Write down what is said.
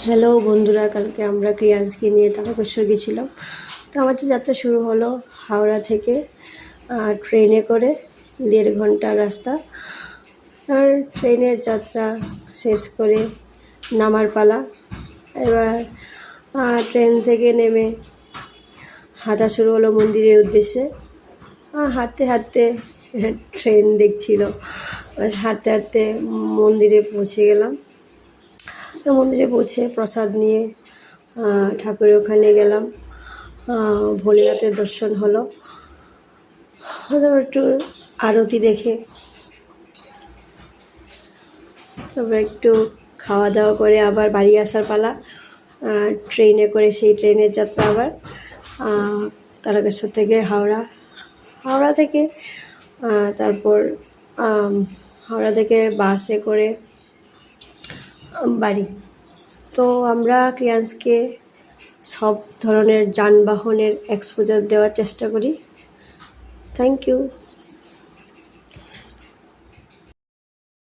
Hello বন্ধুরা, কালকে আমরা ক্রিয়াংশকে নিয়ে তারকেশ্বর গেছিলাম। তো আমাদের যাত্রা শুরু হলো হাওড়া থেকে ট্রেনে করে 1.5 ঘন্টার রাস্তা। আর ট্রেনের যাত্রা শেষ করে নামার পালা। এবার ট্রেন থেকে নেমে হাঁটা শুরু হলো মন্দিরের উদ্দেশ্যে। হাঁটতে হাঁটতে ট্রেন দেখছিল, হাঁটতে হাঁটতে মন্দিরে পৌঁছে গেলাম। মন্দিরে পৌঁছে প্রসাদ নিয়ে ঠাকুরের ওখানে গেলাম। ভোলেনাথের দর্শন হলো। একটু আরতি দেখে তবে একটু খাওয়া দাওয়া করে আবার বাড়ি আসার পালা। ট্রেনে করে সেই ট্রেনের যাত্রা আবার তারকেশ্বর থেকে হাওড়া থেকে তারপর হাওড়া থেকে বাসে করে বাড়ি। তো আমরা ক্রিয়াংশকে সব ধরনের যানবাহনের এক্সপোজার দেওয়ার চেষ্টা করি। Thank you.